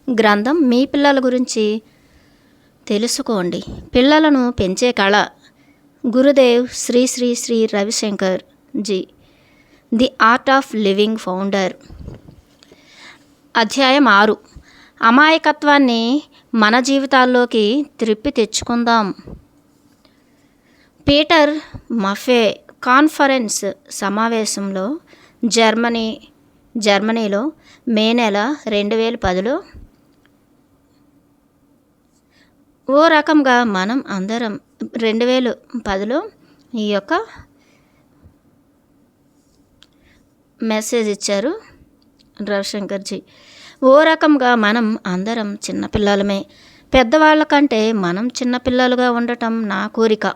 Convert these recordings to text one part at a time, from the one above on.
గ్రంథం మీ పిల్లల గురించి తెలుసుకోండి. పిల్లలను పెంచే కళ. Gurudev Shri Shri Shri Ravishankar ji, the art of living founder. అధ్యాయం 6. అమాయకత్వాన్ని మన జీవితాల్లోకి త్రిప్పి తెచ్చుకుందాం. పీటర్ మఫే కాన్ఫరెన్స్ సమావేశంలో జర్మనీలో మే నెల 2010లో ఓ రకంగా మనం అందరం 2010లో ఈ యొక్క మెసేజ్ ఇచ్చారు రవిశంకర్జీ. ఓ రకంగా మనం అందరం చిన్నపిల్లలమే. పెద్దవాళ్ళ కంటే మనం చిన్నపిల్లలుగా ఉండటం నా కోరిక.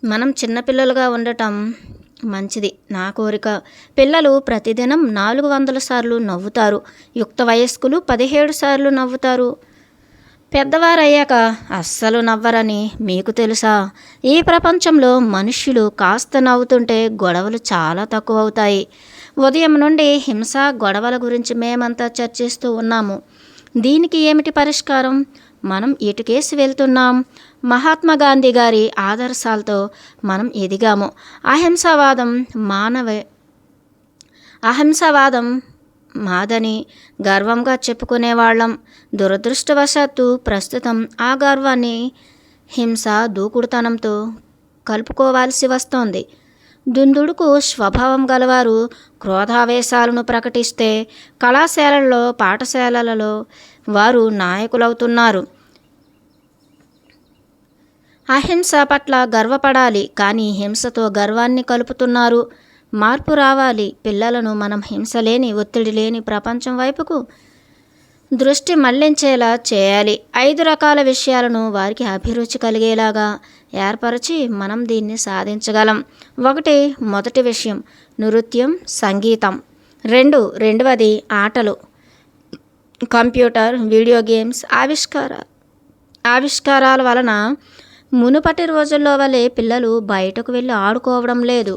మనం చిన్నపిల్లలుగా ఉండటం మంచిది, నా కోరిక. పిల్లలు ప్రతిదినం 400 సార్లు నవ్వుతారు. యుక్త వయస్కులు 17 సార్లు నవ్వుతారు. పెద్దవారయ్యాక అస్సలు నవ్వరని మీకు తెలుసా? ఈ ప్రపంచంలో మనుష్యులు కాస్త నవ్వుతుంటే గొడవలు చాలా తక్కువ అవుతాయి. ఉదయం నుండి హింస, గొడవల గురించి మేమంతా చర్చిస్తూ ఉన్నాము. దీనికి ఏమిటి పరిష్కారం? మనం ఇటుకేసి వెళ్తున్నాం. మహాత్మా గాంధీ గారి ఆదర్శాలతో మనం ఎదిగాము. అహింసావాదం మాదని గర్వంగా చెప్పుకునేవాళ్ళం. దురదృష్టవశాత్తు ప్రస్తుతం ఆ గర్వాన్ని హింస, దూకుడుతనంతో కలుపుకోవాల్సి వస్తోంది. దుందుడుకు స్వభావం గలవారు క్రోధావేశాలను ప్రకటిస్తే కళాశాలల్లో, పాఠశాలలలో వారు నాయకులవుతున్నారు. అహింస పట్ల గర్వపడాలి, కానీ హింసతో గర్వాన్ని కలుపుతున్నారు. మార్పు రావాలి. పిల్లలను మనం హింస లేని, ఒత్తిడి లేని ప్రపంచం వైపుకు దృష్టి మళ్లించేలా చేయాలి. 5 రకాల విషయాలను వారికి అభిరుచి కలిగేలాగా ఏర్పరిచి మనం దీన్ని సాధించగలం. 1. మొదటి విషయం నృత్యం, సంగీతం. 2. రెండవది ఆటలు, కంప్యూటర్, వీడియో గేమ్స్. ఆవిష్కారాల వలన మునుపటి రోజుల్లో వలె పిల్లలు బయటకు వెళ్ళి ఆడుకోవడం లేదు.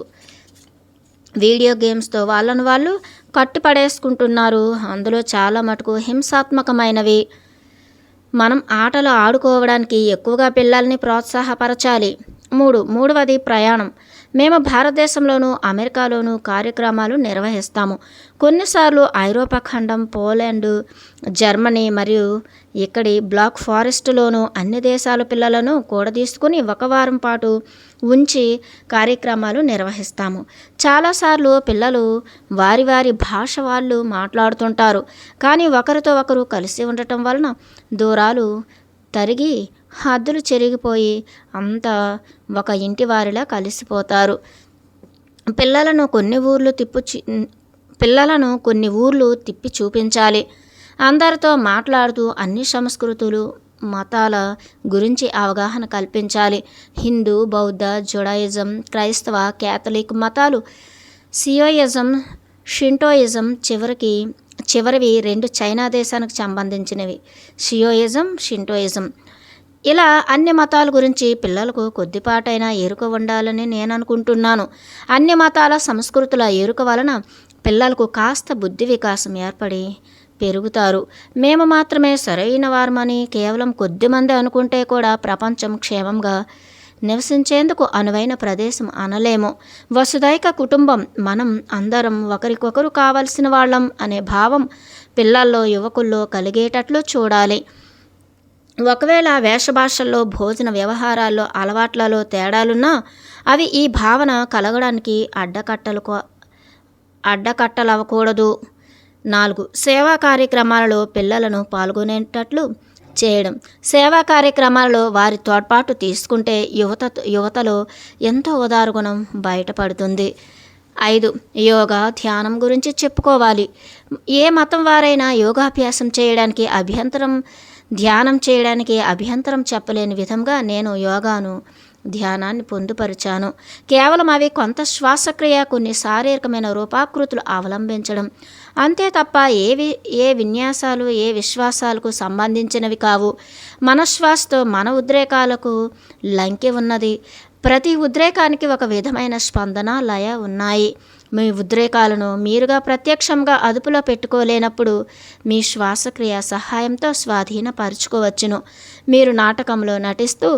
వీడియో గేమ్స్తో వాళ్ళను వాళ్ళు కట్టిపడేసుకుంటున్నారు. అందులో చాలా మటుకు హింసాత్మకమైనవి. మనం ఆటలు ఆడుకోవడానికి ఎక్కువగా పిల్లల్ని ప్రోత్సాహపరచాలి. 3. మూడవది ప్రయాణం. మేము భారతదేశంలోనూ అమెరికాలోనూ కార్యక్రమాలు నిర్వహిస్తాము. కొన్నిసార్లు ఐరోపా ఖండం, పోలాండ్, జర్మనీ మరియు ఇక్కడి బ్లాక్ ఫారెస్ట్లోనూ అన్ని దేశాల పిల్లలను కూడదీసుకుని 1 వారం పాటు ఉంచి కార్యక్రమాలు నిర్వహిస్తాము. చాలాసార్లు పిల్లలు వారి వారి భాష వాళ్ళు మాట్లాడుతుంటారు, కానీ ఒకరితో ఒకరు కలిసి ఉండటం వలన దూరాలు తరిగి హద్దులు చెరిగిపోయి అంతా ఒక ఇంటి వారిలా కలిసిపోతారు. పిల్లలను కొన్ని ఊర్లు తిప్పి చూపించాలి. అందరితో మాట్లాడుతూ అన్ని సంస్కృతులు, మతాల గురించి అవగాహన కల్పించాలి. హిందూ, బౌద్ధ, జుడాయిజం, క్రైస్తవ, క్యాథలిక్ మతాలు, సియోయిజం, షింటోయిజం, చివరివి 2 చైనా దేశానికి సంబంధించినవి, షియోయిజం, షింటోయిజం. ఇలా అన్ని మతాల గురించి పిల్లలకు కొద్దిపాటైనా ఎరుక ఉండాలని నేను అనుకుంటున్నాను. అన్ని మతాల సంస్కృతుల ఎరుక వలన పిల్లలకు కాస్త బుద్ధి వికాసం ఏర్పడి పెరుగుతారు. మేము మాత్రమే సరైన వారమని కేవలం కొద్దిమంది అనుకుంటే కూడా ప్రపంచం క్షేమంగా నివసించేందుకు అనువైన ప్రదేశం అనలేము. వసుదైక కుటుంబం, మనం అందరం ఒకరికొకరు కావలసిన వాళ్ళం అనే భావం పిల్లల్లో, యువకుల్లో కలిగేటట్లు చూడాలి. ఒకవేళ వేషభాషల్లో, భోజన వ్యవహారాల్లో, అలవాట్లలో తేడాలున్నా అవి ఈ భావన కలగడానికి అడ్డకట్టలవ్వకూడదు. 4. సేవా కార్యక్రమాలలో పిల్లలను పాల్గొనేటట్లు చేయడం. సేవా కార్యక్రమాలలో వారి తోడ్పాటు తీసుకుంటే యువతలో ఎంతో ఉదారగుణం బయటపడుతుంది. 5. యోగా, ధ్యానం గురించి చెప్పుకోవాలి. ఏ మతం వారైనా యోగాభ్యాసం చేయడానికి ధ్యానం చేయడానికి అభ్యంతరం చెప్పలేని విధంగా నేను యోగాను, ధ్యానాన్ని పొందుపరిచాను. కేవలం అవి కొంత శ్వాసక్రియ, కొన్ని శారీరకమైన రూపాకృతులు అవలంబించడం అంతే తప్ప ఏ విన్యాసాలు, ఏ విశ్వాసాలకు సంబంధించినవి కావు. మనశ్వాసతో మన ఉద్రేకాలకు లంకె ఉన్నది. ప్రతి ఉద్రేకానికి ఒక విధమైన స్పందన, లయ ఉన్నాయి. మీ ఉద్రేకాలను మీరుగా ప్రత్యక్షంగా అదుపులో పెట్టుకోలేనప్పుడు మీ శ్వాసక్రియ సహాయంతో స్వాధీనపరుచుకోవచ్చును. మీరు నాటకంలో నటిస్తూ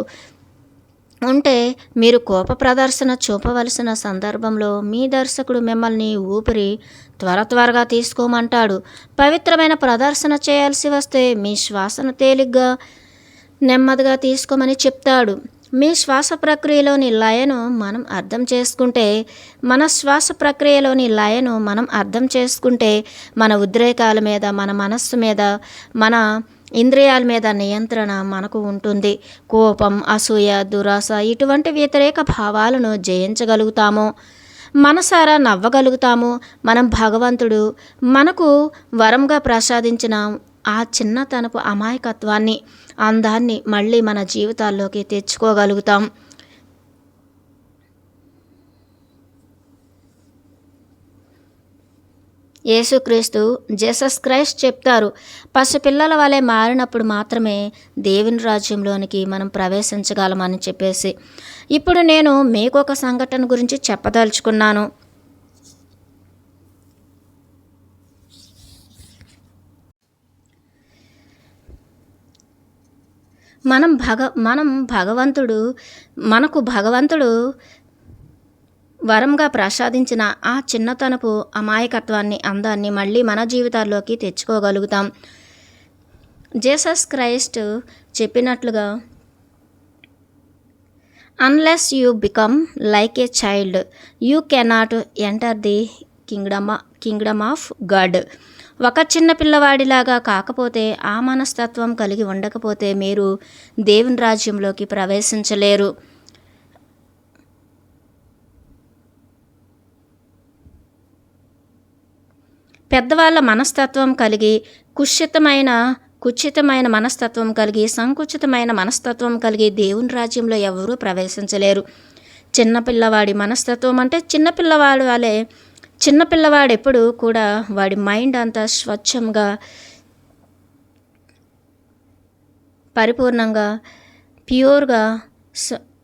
ఉంటే మీరు కోప ప్రదర్శన చూపవలసిన సందర్భంలో మీ దర్శకుడు మిమ్మల్ని ఊపిరి త్వరగా తీసుకోమంటాడు. పవిత్రమైన ప్రదర్శన చేయాల్సి వస్తే మీ శ్వాసను తేలిగ్గా, నెమ్మదిగా తీసుకోమని చెప్తాడు. మీ శ్వాస ప్రక్రియలోని లయను మనం అర్థం చేసుకుంటే, మన ఉద్రేకాల మీద, మన మనస్సు మీద, మన ఇంద్రియాల మీద నియంత్రణ మనకు ఉంటుంది. కోపం, అసూయ, దురాశ ఇటువంటి వ్యతిరేక భావాలను జయించగలుగుతాము. మనసారా నవ్వగలుగుతాము. మనం భగవంతుడు మనకు వరంగా ప్రసాదించిన ఆ చిన్నతనపు అమాయకత్వాన్ని, అందాన్ని మళ్ళీ మన జీవితాల్లోకి తెచ్చుకోగలుగుతాం. యేసుక్రీస్తు, జీసస్ క్రైస్ట్ చెప్తారు, పసిపిల్లల వలె మారినప్పుడు మాత్రమే దేవుని రాజ్యంలోనికి మనం ప్రవేశించగలమని చెప్పేసి. ఇప్పుడు నేను మీకు ఒక సంఘటన గురించి చెప్పదలుచుకున్నాను. మనకు భగవంతుడు వరంగా ప్రసాదించిన ఆ చిన్నతనపు అమాయకత్వాన్ని, అందాన్ని మళ్ళీ మన జీవితాల్లోకి తెచ్చుకోగలుగుతాం. జీసస్ క్రైస్ట్ చెప్పినట్లుగా, unless you become like a child you cannot enter the Kingdom of God. ఒక చిన్న పిల్లవాడిలాగా కాకపోతే, ఆ మనస్తత్వం కలిగి ఉండకపోతే మీరు దేవుని రాజ్యంలోకి ప్రవేశించలేరు. పెద్దవాళ్ళ మనస్తత్వం కలిగి, కుచితమైన మనస్తత్వం కలిగి, సంకుచితమైన మనస్తత్వం కలిగి దేవుని రాజ్యంలో ఎవరూ ప్రవేశించలేరు. చిన్నపిల్లవాడి మనస్తత్వం అంటే చిన్నపిల్లవాడి వలె, చిన్నపిల్లవాడు ఎప్పుడు కూడా వాడి మైండ్ అంతా స్వచ్ఛంగా, పరిపూర్ణంగా, ప్యూర్గా,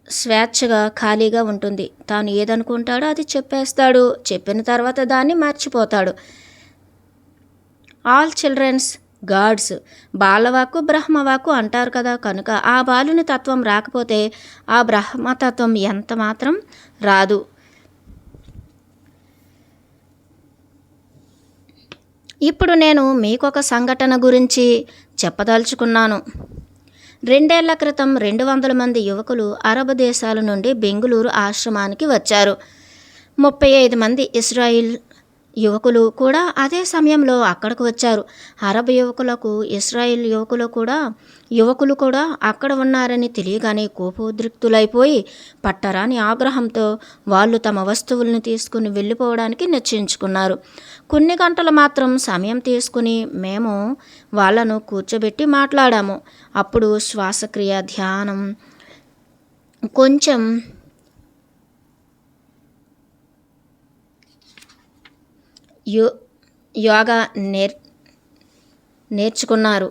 స్వేచ్ఛగా, ఖాళీగా ఉంటుంది. తాను ఏదనుకుంటాడో అది చెప్పేస్తాడు. చెప్పిన తర్వాత దాన్ని మర్చిపోతాడు. ఆల్ చిల్డ్రన్స్ గాడ్స్, బాలవాక్కు బ్రహ్మవాక్కు అంటారు కదా. కనుక ఆ బాలుని తత్వం రాకపోతే ఆ బ్రహ్మతత్వం ఎంత మాత్రం రాదు. ఇప్పుడు నేను మీకొక సంఘటన గురించి చెప్పదలుచుకున్నాను. 2 ఏళ్ల క్రితం 200 మంది యువకులు అరబ్ దేశాల నుండి బెంగుళూరు ఆశ్రమానికి వచ్చారు. 35 మంది ఇజ్రాయిల్ యువకులు కూడా అదే సమయంలో అక్కడికి వచ్చారు. అరబ్ యువకులకు ఇజ్రాయిల్ యువకులు కూడా అక్కడ ఉన్నారని తెలియగానే కోపోద్రిక్తులైపోయి పట్టరాని ఆగ్రహంతో వాళ్ళు తమ వస్తువులను తీసుకుని వెళ్ళిపోవడానికి నిశ్చయించుకున్నారు. కొన్ని గంటలు మాత్రం సమయం తీసుకుని మేము వాళ్ళను కూర్చోబెట్టి మాట్లాడాము. అప్పుడు శ్వాసక్రియ, ధ్యానం, కొంచెం యోగా నేర్చుకున్నారు.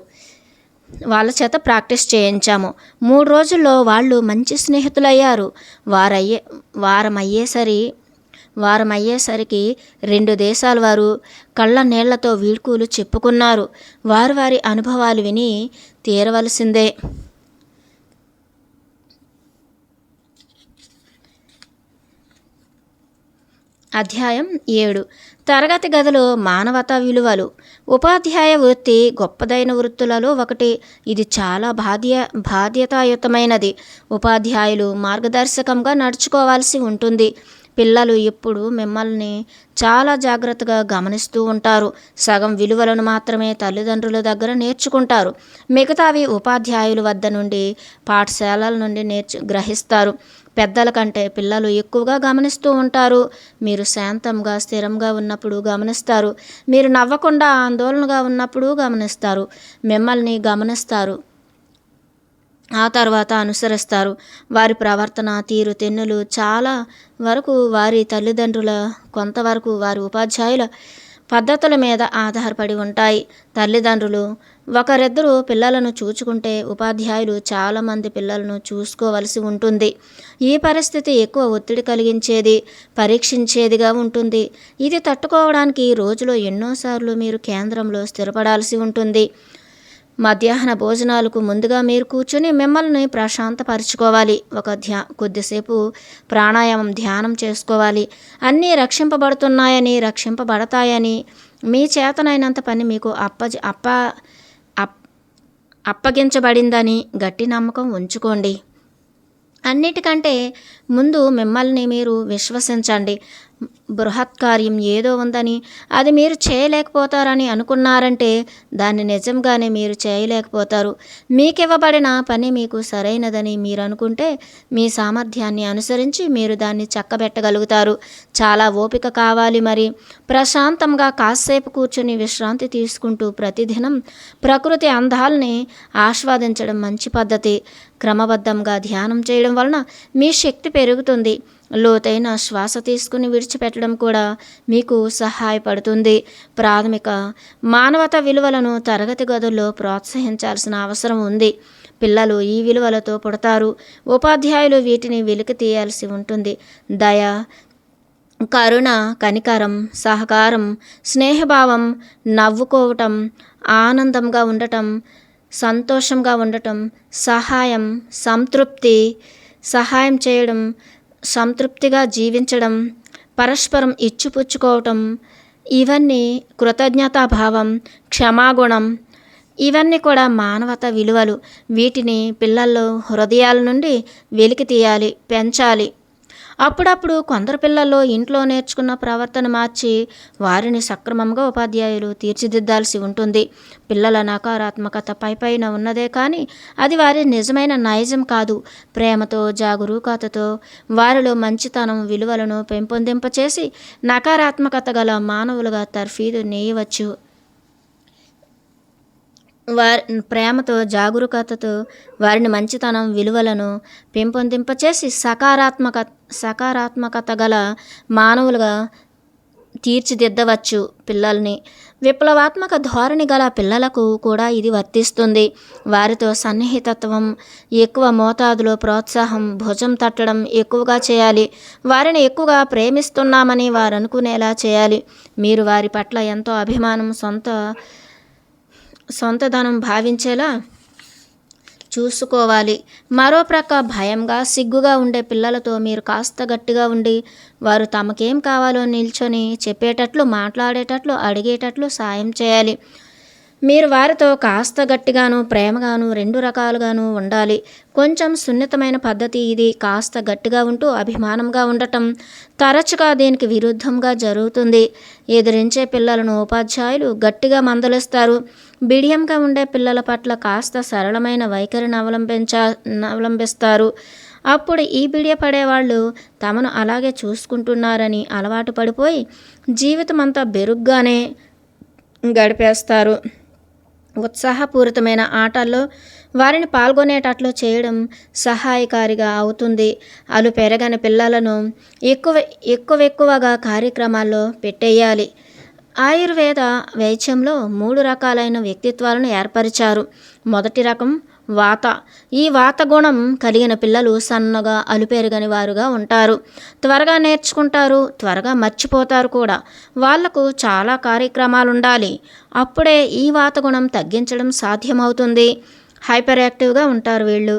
వాళ్ళ చేత ప్రాక్టీస్ చేయించాము. 3 రోజుల్లో వాళ్ళు మంచి స్నేహితులయ్యారు. వారం అయ్యేసరికి 2 దేశాల వారు కళ్ళ నీళ్లతో వీడ్కోలు చెప్పుకున్నారు. వారి అనుభవాలు విని తీరవలసిందే. అధ్యాయం 7. తరగతి గదిలో మానవతా విలువలు. ఉపాధ్యాయ వృత్తి గొప్పదైన వృత్తులలో ఒకటి. ఇది చాలా బాధ్యతాయుతమైనది. ఉపాధ్యాయులు మార్గదర్శకంగా నడుచుకోవాల్సి ఉంటుంది. పిల్లలు ఎప్పుడు మిమ్మల్ని చాలా జాగ్రత్తగా గమనిస్తూ ఉంటారు. సగం విలువలను మాత్రమే తల్లిదండ్రుల దగ్గర నేర్చుకుంటారు. మిగతావి ఉపాధ్యాయుల వద్ద నుండి, పాఠశాలల నుండి గ్రహిస్తారు. పెద్దల కంటే పిల్లలు ఎక్కువగా గమనిస్తూ ఉంటారు. మీరు శాంతంగా, స్థిరంగా ఉన్నప్పుడు గమనిస్తారు. మీరు నవ్వకుండా ఆందోళనగా ఉన్నప్పుడు గమనిస్తారు. మిమ్మల్ని గమనిస్తారు, ఆ తర్వాత అనుసరిస్తారు. వారి ప్రవర్తన, తీరుతెన్నులు చాలా వరకు వారి తల్లిదండ్రుల, కొంతవరకు వారి ఉపాధ్యాయుల పద్ధతుల మీద ఆధారపడి ఉంటాయి. తల్లిదండ్రులు ఒకరిద్దరు పిల్లలను చూచుకుంటే ఉపాధ్యాయులు చాలామంది పిల్లలను చూసుకోవలసి ఉంటుంది. ఈ పరిస్థితి ఎక్కువ ఒత్తిడి కలిగించేది, పరీక్షించేదిగా ఉంటుంది. ఇది తట్టుకోవడానికి రోజులో ఎన్నోసార్లు మీరు కేంద్రంలో స్థిరపడాల్సి ఉంటుంది. మధ్యాహ్న భోజనాలకు ముందుగా మీరు కూర్చుని మిమ్మల్ని ప్రశాంతపరచుకోవాలి. కొద్దిసేపు ప్రాణాయామం, ధ్యానం చేసుకోవాలి. అన్నీ రక్షింపబడతాయని, మీ చేతనైనంత పని మీకు అప్పగించబడిందని గట్టి నమ్మకం ఉంచుకోండి. అన్నిటికంటే ముందు మిమ్మల్ని మీరు విశ్వసించండి. బృహత్ కార్యం ఏదో ఉందని, అది మీరు చేయలేకపోతారని అనుకున్నారంటే దాన్ని నిజంగానే మీరు చేయలేకపోతారు. మీకివ్వబడిన పని మీకు సరైనదని మీరు అనుకుంటే మీ సామర్థ్యాన్ని అనుసరించి మీరు దాన్ని చక్కబెట్టగలుగుతారు. చాలా ఓపిక కావాలి. మరి ప్రశాంతంగా కాసేపు కూర్చుని విశ్రాంతి తీసుకుంటూ ప్రతిదినం ప్రకృతి అందాల్ని ఆస్వాదించడం మంచి పద్ధతి. క్రమబద్ధంగా ధ్యానం చేయడం వలన మీ శక్తి పెరుగుతుంది. లోతైన శ్వాస తీసుకుని విడిచిపెట్టడం కూడా మీకు సహాయపడుతుంది. ప్రాథమిక మానవతా విలువలను తరగతి గదుల్లో ప్రోత్సహించాల్సిన అవసరం ఉంది. పిల్లలు ఈ విలువలతో పుడతారు. ఉపాధ్యాయులు వీటిని వెలికి తీయాల్సి ఉంటుంది. దయ, కరుణ, కనికరం, సహకారం, స్నేహభావం, నవ్వుకోవటం, ఆనందంగా ఉండటం, సంతోషంగా ఉండటం, సహాయం చేయడం, సంతృప్తిగా జీవించడం, పరస్పరం ఇచ్చిపుచ్చుకోవటం, ఇవన్నీ కృతజ్ఞతాభావం, క్షమాగుణం, ఇవన్నీ కూడా మానవతా విలువలు. వీటిని పిల్లల్లో హృదయాల నుండి వెలికి తీయాలి, పెంచాలి. అప్పుడప్పుడు కొందరు పిల్లల్లో ఇంట్లో నేర్చుకున్న ప్రవర్తన మార్చి వారిని సక్రమంగా ఉపాధ్యాయులు తీర్చిదిద్దాల్సి ఉంటుంది. పిల్లల నకారాత్మకత పైపైన ఉన్నదే కానీ అది వారి నిజమైన నైజం కాదు. ప్రేమతో, జాగరూకతతో వారిలో మంచితనం, విలువలను పెంపొందింపచేసి నకారాత్మకత గల మానవులుగా తర్ఫీదు నేయవచ్చు. ప్రేమతో, జాగరూకతతో వారిని మంచితనం, విలువలను పెంపొందింపచేసి సకారాత్మకత గల మానవులుగా తీర్చిదిద్దవచ్చు పిల్లల్ని. విప్లవాత్మక ధోరణి గల పిల్లలకు కూడా ఇది వర్తిస్తుంది. వారితో సన్నిహితత్వం, ఎక్కువ మోతాదులో ప్రోత్సాహం, భుజం తట్టడం ఎక్కువగా చేయాలి. వారిని ఎక్కువగా ప్రేమిస్తున్నామని వారు అనుకునేలా చేయాలి. మీరు వారి పట్ల ఎంతో అభిమానం, సొంతధనం భావించేలా చూసుకోవాలి. మరో ప్రక్క భయంగా, సిగ్గుగా ఉండే పిల్లలతో మీరు కాస్త గట్టిగా ఉండి వారు తమకేం కావాలో నిల్చొని చెప్పేటట్లు, మాట్లాడేటట్లు, అడిగేటట్లు సాయం చేయాలి. మీరు వారితో కాస్త గట్టిగాను, ప్రేమగాను, రెండు రకాలుగాను ఉండాలి. కొంచెం సున్నితమైన పద్ధతి ఇది. కాస్త గట్టిగా ఉంటూ అభిమానంగా ఉండటం తరచుగా దీనికి విరుద్ధంగా జరుగుతుంది. ఎదిరించే పిల్లలను ఉపాధ్యాయులు గట్టిగా మందలిస్తారు. బిడియంగా ఉండే పిల్లల పట్ల కాస్త సరళమైన వైఖరిని అవలంబిస్తారు. అప్పుడు ఈ బిడియపడేవాళ్ళు తమను అలాగే చూసుకుంటున్నారని అలవాటు పడిపోయి జీవితం అంతా బెరుగ్గానే గడిపేస్తారు. ఉత్సాహపూరితమైన ఆటల్లో వారిని పాల్గొనేటట్లు చేయడం సహాయకారిగా అవుతుంది. అలు పెరగని పిల్లలను ఎక్కువగా కార్యక్రమాల్లో పెట్టేయాలి. ఆయుర్వేద వైద్యంలో 3 రకాలైన వ్యక్తిత్వాలను ఏర్పరిచారు. మొదటి రకం వాత. ఈ వాత గుణం కలిగిన పిల్లలు సన్నగా, అలుపెరగని వారుగా ఉంటారు. త్వరగా నేర్చుకుంటారు, త్వరగా మర్చిపోతారు కూడా. వాళ్లకు చాలా కార్యక్రమాలు ఉండాలి. అప్పుడే ఈ వాత గుణం తగ్గించడం సాధ్యమవుతుంది. హైపర్ యాక్టివ్గా ఉంటారు వీళ్ళు.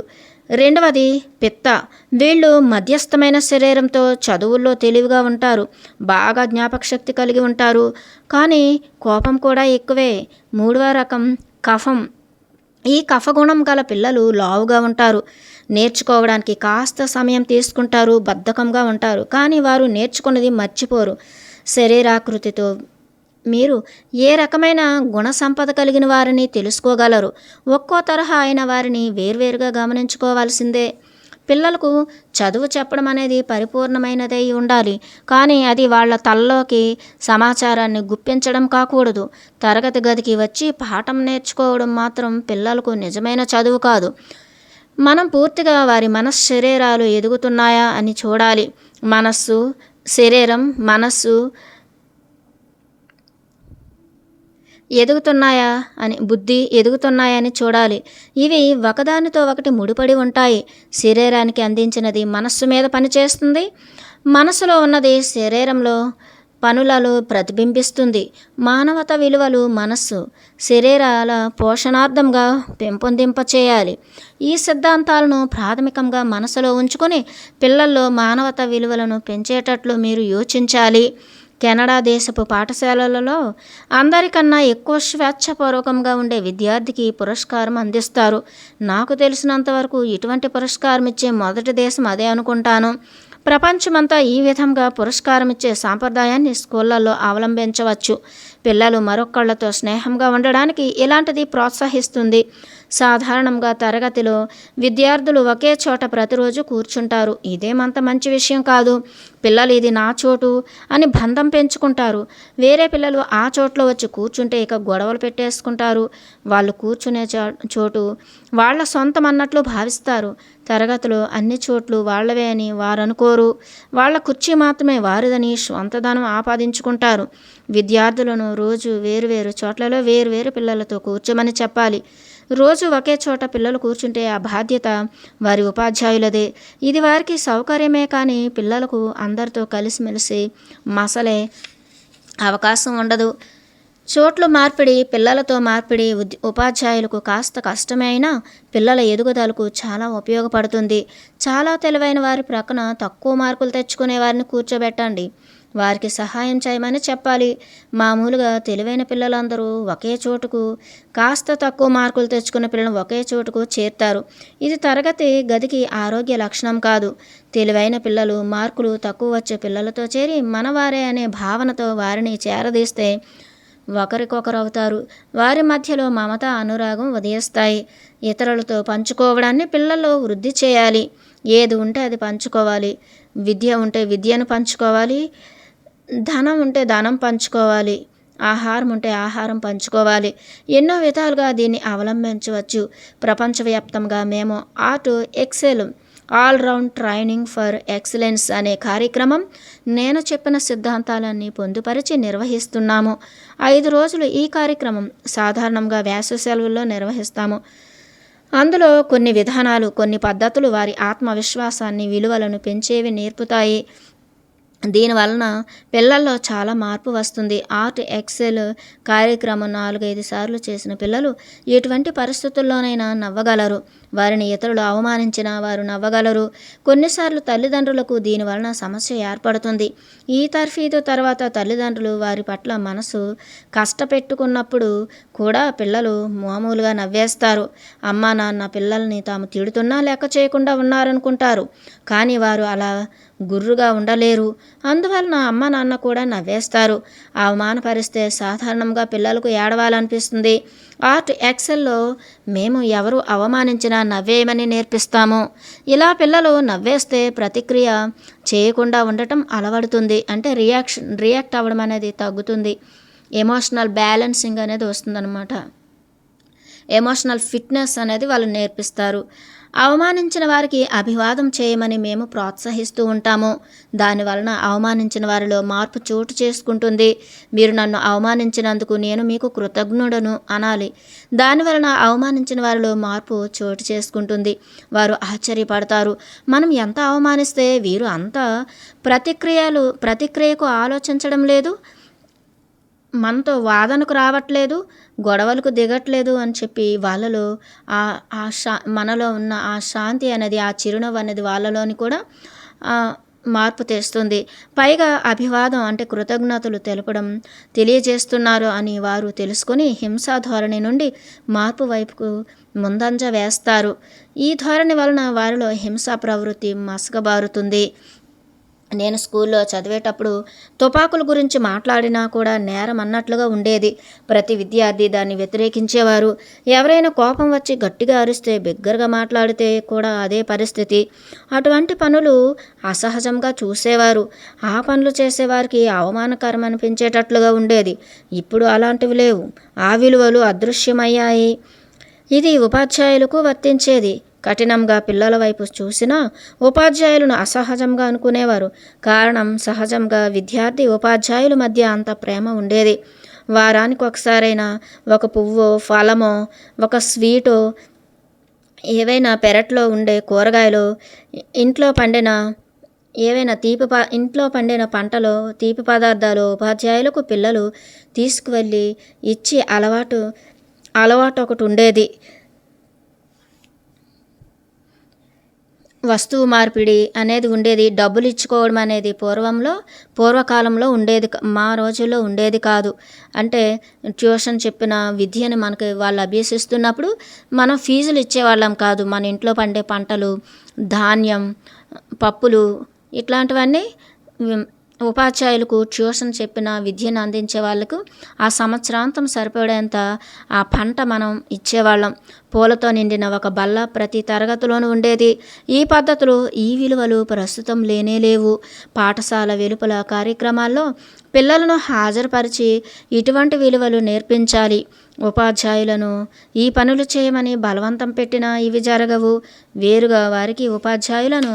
రెండవది పిత్త. వీళ్ళు మధ్యస్థమైన శరీరంతో చదువుల్లో తెలివిగా ఉంటారు. బాగా జ్ఞాపకశక్తి కలిగి ఉంటారు. కానీ కోపం కూడా ఎక్కువే. మూడవ రకం కఫం. ఈ కఫగుణం గల పిల్లలు లావుగా ఉంటారు. నేర్చుకోవడానికి కాస్త సమయం తీసుకుంటారు. బద్ధకంగా ఉంటారు. కానీ వారు నేర్చుకున్నది మర్చిపోరు. శరీరాకృతితో మీరు ఏ రకమైన గుణ సంపద కలిగిన వారిని తెలుసుకోగలరు. ఒక్కో తరహా అయిన వారిని వేర్వేరుగా గమనించుకోవాల్సిందే. పిల్లలకు చదువు చెప్పడం అనేది పరిపూర్ణమైనదై ఉండాలి. కానీ అది వాళ్ళ తలలోకి సమాచారాన్ని గుప్పించడం కాకూడదు. తరగతి గదికి వచ్చి పాఠం నేర్చుకోవడం మాత్రం పిల్లలకు నిజమైన చదువు కాదు. మనం పూర్తిగా వారి శరీరాలు ఎదుగుతున్నాయా అని చూడాలి. శరీరం, మనస్సు ఎదుగుతున్నాయా అని బుద్ధి ఎదుగుతున్నాయని చూడాలి. ఇవి ఒకదానితో ఒకటి ముడిపడి ఉంటాయి. శరీరానికి అందించినది మనస్సు మీద పనిచేస్తుంది. మనసులో ఉన్నది శరీరంలో పనులలో ప్రతిబింబిస్తుంది. మానవత విలువలు మనస్సు, శరీరాల పోషణార్థంగా పెంపొందింపచేయాలి. ఈ సిద్ధాంతాలను ప్రాథమికంగా మనసులో ఉంచుకొని పిల్లల్లో మానవత విలువలను పెంచేటట్లు మీరు యోచించాలి. కెనడా దేశపు పాఠశాలలలో అందరికన్నా ఎక్కువ స్వేచ్ఛపూర్వకంగా ఉండే విద్యార్థికి పురస్కారం అందిస్తారు. నాకు తెలిసినంతవరకు ఇటువంటి పురస్కారం ఇచ్చే మొదటి దేశం అదే అనుకుంటాను. ప్రపంచమంతా ఈ విధంగా పురస్కారం ఇచ్చే సాంప్రదాయాన్ని స్కూళ్ళల్లో అవలంబించవచ్చు. పిల్లలు మరొకళ్ళతో స్నేహంగా ఉండడానికి ఇలాంటిది ప్రోత్సహిస్తుంది. సాధారణంగా తరగతిలో విద్యార్థులు ఒకే చోట ప్రతిరోజు కూర్చుంటారు. ఇదేమంత మంచి విషయం కాదు. పిల్లలు ఇది నా చోటు అని బంధం పెంచుకుంటారు. వేరే పిల్లలు ఆ చోట్లో వచ్చి కూర్చుంటే ఇక గొడవలు పెట్టేసుకుంటారు. వాళ్ళు కూర్చునే చోటు వాళ్ళ సొంతం అన్నట్లు భావిస్తారు. తరగతిలో అన్ని చోట్లు వాళ్ళవే అని వారు అనుకోరు. వాళ్ళ కుర్చీ మాత్రమే వారిదని స్వంతధనం ఆపాదించుకుంటారు. విద్యార్థులను రోజు వేరువేరు చోట్లలో వేరువేరు పిల్లలతో కూర్చోమని చెప్పాలి. రోజు ఒకే చోట పిల్లలు కూర్చుంటే ఆ బాధ్యత వారి ఉపాధ్యాయులదే. ఇది వారికి సౌకర్యమే, కానీ పిల్లలకు అందరితో కలిసిమెలిసి మసలే అవకాశం ఉండదు. చోట్ల మార్పిడి, పిల్లలతో మార్పిడి ఉపాధ్యాయులకు కాస్త కష్టమే అయినా పిల్లల ఎదుగుదలకు చాలా ఉపయోగపడుతుంది. చాలా తెలివైన వారి ప్రక్కన తక్కువ మార్కులు తెచ్చుకునే వారిని కూర్చోబెట్టండి. వారికి సహాయం చేయమని చెప్పాలి. మామూలుగా తెలివైన పిల్లలందరూ ఒకే చోటుకు, కాస్త తక్కువ మార్కులు తెచ్చుకున్న పిల్లలను ఒకే చోటుకు చేర్తారు. ఇది తరగతి గదికి ఆరోగ్య లక్షణం కాదు. తెలివైన పిల్లలు మార్కులు తక్కువ వచ్చే పిల్లలతో చేరి మనవారే అనే భావనతో వారిని చేరదీస్తే ఒకరికొకరు అవుతారు. వారి మధ్యలో మమత, అనురాగం ఉదయిస్తాయి. ఇతరులతో పంచుకోవడాన్ని పిల్లల్లో వృద్ధి చేయాలి. ఏది ఉంటే అది పంచుకోవాలి. విద్య ఉంటే విద్యను పంచుకోవాలి. ధనం ఉంటే ధనం పంచుకోవాలి. ఆహారం ఉంటే ఆహారం పంచుకోవాలి. ఎన్నో విధాలుగా దీన్ని అవలంబించవచ్చు. ప్రపంచవ్యాప్తంగా మేము art excel all round training for excellence అనే కార్యక్రమం నేను చెప్పిన సిద్ధాంతాలన్నీ పొందుపరిచి నిర్వహిస్తున్నాము. 5 రోజులు ఈ కార్యక్రమం సాధారణంగా వేసవి సెలవుల్లో నిర్వహిస్తాము. అందులో కొన్ని విధానాలు, కొన్ని పద్ధతులు వారి ఆత్మవిశ్వాసాన్ని, విలువలను పెంచేవి నేర్పుతాయి. దీనివలన పిల్లల్లో చాలా మార్పు వస్తుంది. ఆర్ట్ ఎక్సెల్ కార్యక్రమం 4-5 సార్లు చేసిన పిల్లలు ఎటువంటి పరిస్థితుల్లోనైనా నవ్వగలరు. వారిని ఇతరులు అవమానించినా వారు నవ్వగలరు. కొన్నిసార్లు తల్లిదండ్రులకు దీనివలన సమస్య ఏర్పడుతుంది. ఈ తర్ఫీదు తర్వాత తల్లిదండ్రులు వారి పట్ల మనసు కష్టపెట్టుకున్నప్పుడు కూడా పిల్లలు మామూలుగా నవ్వేస్తారు. అమ్మా నాన్న పిల్లల్ని తాము తిడుతున్నా లెక్క చేయకుండా ఉన్నారనుకుంటారు. కానీ వారు అలా గుర్రుగా ఉండలేరు. అందువలన అమ్మ నాన్న కూడా నవ్వేస్తారు. అవమానపరిస్తే సాధారణంగా పిల్లలకు ఏడవాలనిపిస్తుంది. ఆర్ట్ ఎక్సెల్లో మేము ఎవరు అవమానించినా నవ్వేయమని నేర్పిస్తాము. ఇలా పిల్లలు నవ్వేస్తే ప్రతిక్రియ చేయకుండా ఉండటం అలవడుతుంది. అంటే రియాక్ట్ అవ్వడం అనేది తగ్గుతుంది. ఎమోషనల్ బ్యాలెన్సింగ్ అనేది వస్తుందన్నమాట. ఎమోషనల్ ఫిట్నెస్ అనేది వాళ్ళు నేర్పిస్తారు. అవమానించిన వారికి అభివాదం చేయమని మేము ప్రోత్సహిస్తూ ఉంటాము. దానివలన అవమానించిన వారిలో మార్పు చోటు చేసుకుంటుంది. మీరు నన్ను అవమానించినందుకు నేను మీకు కృతజ్ఞుడను అనాలి. దానివలన అవమానించిన వారిలో మార్పు చోటు చేసుకుంటుంది. వారు ఆశ్చర్యపడతారు. మనం ఎంత అవమానిస్తే వీరు అంత ప్రతిక్రియకు ఆలోచించడం లేదు, మనతో వాదనకు రావట్లేదు, గొడవలకు దిగట్లేదు అని చెప్పి వాళ్ళలో మనలో ఉన్న ఆ శాంతి అనేది, ఆ చిరునవ్వు అనేది వాళ్ళలోని కూడా మార్పు తెస్తుంది. పైగా అభివాదం అంటే కృతజ్ఞతలు తెలపడం తెలియజేస్తున్నారు అని వారు తెలుసుకొని హింసా ధోరణి నుండి మార్పు వైపుకు ముందంజ వేస్తారు. ఈ ధోరణి వలన వారిలో హింసా ప్రవృత్తి మసకబారుతుంది. నేను స్కూల్లో చదివేటప్పుడు తుపాకుల గురించి మాట్లాడినా కూడా నేరం అన్నట్లుగా ఉండేది. ప్రతి విద్యార్థి దాన్ని వ్యతిరేకించేవారు. ఎవరైనా కోపం వచ్చి గట్టిగా అరిస్తే, బిగ్గరగా మాట్లాడితే కూడా అదే పరిస్థితి. అటువంటి పనులు అసహజంగా చూసేవారు. ఆ పనులు చేసేవారికి అవమానకరం అనిపించేటట్లుగా ఉండేది. ఇప్పుడు అలాంటివి లేవు. ఆ విలువలు అదృశ్యమయ్యాయి. ఇది ఉపాధ్యాయులకు వర్తించేది. కఠినంగా పిల్లల వైపు చూసినా ఉపాధ్యాయులను అసహజంగా అనుకునేవారు. కారణం సహజంగా విద్యార్థి ఉపాధ్యాయుల మధ్య అంత ప్రేమ ఉండేది. వారానికి ఒకసారైనా ఒక పువ్వు, ఫలమో, ఒక స్వీటో, ఏవైనా పెరట్లో ఉండే కూరగాయలు, ఇంట్లో పండిన ఏవైనా ఇంట్లో పండిన పంటలో తీపి పదార్థాలు ఉపాధ్యాయులకు పిల్లలు తీసుకువెళ్ళి ఇచ్చి అలవాటు ఒకటి ఉండేది. వస్తువు మార్పిడి అనేది ఉండేది. డబ్బులు ఇచ్చుకోవడం అనేది పూర్వకాలంలో ఉండేది, మా రోజుల్లో ఉండేది కాదు. అంటే ట్యూషన్ చెప్పిన విద్యను మనకి వాళ్ళు అభ్యసిస్తున్నప్పుడు మనం ఫీజులు ఇచ్చేవాళ్ళం కాదు. మన ఇంట్లో పండే పంటలు, ధాన్యం, పప్పులు ఇట్లాంటివన్నీ ఉపాధ్యాయులకు ట్యూషన్ చెప్పిన విద్యను అందించే వాళ్ళకు ఆ సంవత్సరాంతం సరిపడేంత ఆ పంట మనం ఇచ్చేవాళ్ళం. పూలతో నిండిన ఒక బల్ల ప్రతి తరగతిలోనూ ఉండేది. ఈ పద్ధతులు, ఈ విలువలు ప్రస్తుతం లేవు. పాఠశాల వెలుపల కార్యక్రమాల్లో పిల్లలను హాజరుపరిచి ఇటువంటి విలువలు నేర్పించాలి. ఉపాధ్యాయులను ఈ పనులు చేయమని బలవంతం పెట్టినా ఇవి జరగవు. వేరుగా వారికి ఉపాధ్యాయులను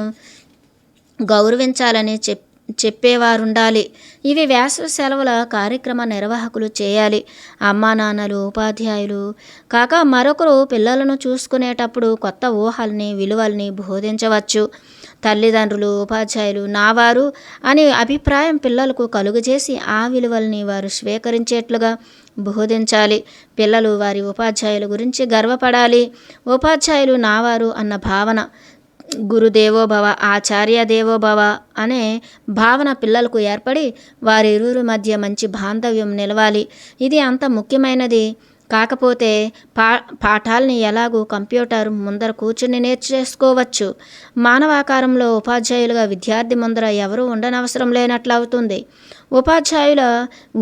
గౌరవించాలని చెప్పేవారుండాలి. ఇవి వేసవి సెలవుల కార్యక్రమ నిర్వాహకులు చేయాలి. అమ్మా నాన్నలు, ఉపాధ్యాయులు కాక మరొకరు పిల్లలను చూసుకునేటప్పుడు కొత్త ఊహల్ని, విలువల్ని బోధించవచ్చు. తల్లిదండ్రులు, ఉపాధ్యాయులు నావారు అనే అభిప్రాయం పిల్లలకు కలుగజేసి ఆ విలువల్ని వారు స్వీకరించేట్లుగా బోధించాలి. పిల్లలు వారి ఉపాధ్యాయుల గురించి గర్వపడాలి. ఉపాధ్యాయులు నావారు అన్న భావన, గురుదేవోభవ, ఆచార్య దేవోభవ అనే భావన పిల్లలకు ఏర్పడి వారిరువురి మధ్య మంచి బాంధవ్యం నిలవాలి. ఇది అంత ముఖ్యమైనది. కాకపోతే పాఠాలని ఎలాగూ కంప్యూటర్ ముందర కూర్చుని నేర్చేసుకోవచ్చు. మానవాకారంలో ఉపాధ్యాయులుగా విద్యార్థి ముందర ఎవరూ ఉండనవసరం లేనట్లు అవుతుంది. ఉపాధ్యాయుల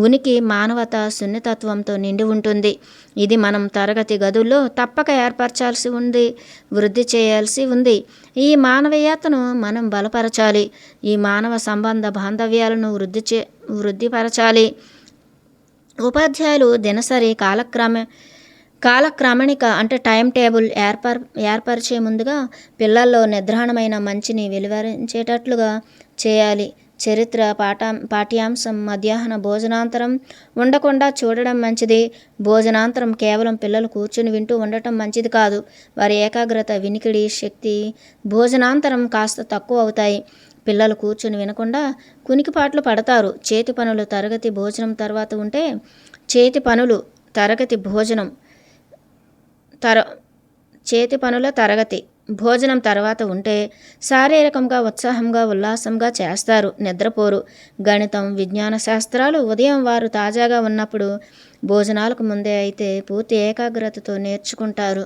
ఉనికి మానవత, సున్నితత్వంతో నిండి ఉంటుంది. ఇది మనం తరగతి గదుల్లో తప్పక ఏర్పరచాల్సి ఉంది, వృద్ధి చేయాల్సి ఉంది. ఈ మానవీయతను మనం బలపరచాలి. ఈ మానవ సంబంధ బాంధవ్యాలను వృద్ధిపరచాలి. ఉపాధ్యాయులు దినసరి కాలక్రమణిక అంటే టైం టేబుల్ ఏర్పరిచే ముందుగా పిల్లల్లో నిద్రాణమైన మంచిని వెలువరించేటట్లుగా చేయాలి. చరిత్ర పాఠ్యాంశం మధ్యాహ్న భోజనాంతరం ఉండకుండా చూడడం మంచిది. భోజనాంతరం కేవలం పిల్లలు కూర్చుని వింటూ ఉండటం మంచిది కాదు. వారి ఏకాగ్రత, వినికిడి శక్తి భోజనాంతరం కాస్త తక్కువ అవుతాయి. పిల్లలు కూర్చుని వినకుండా కునికిపాట్లు పడతారు. చేతి పనులు తరగతి భోజనం తర్వాత ఉంటే చేతి పనుల తరగతి భోజనం తర్వాత ఉంటే శారీరకంగా ఉత్సాహంగా, ఉల్లాసంగా చేస్తారు, నిద్రపోరు. గణితం, విజ్ఞాన శాస్త్రాలు ఉదయం వారు తాజాగా ఉన్నప్పుడు, భోజనాలకు ముందే అయితే పూర్తి ఏకాగ్రతతో నేర్చుకుంటారు.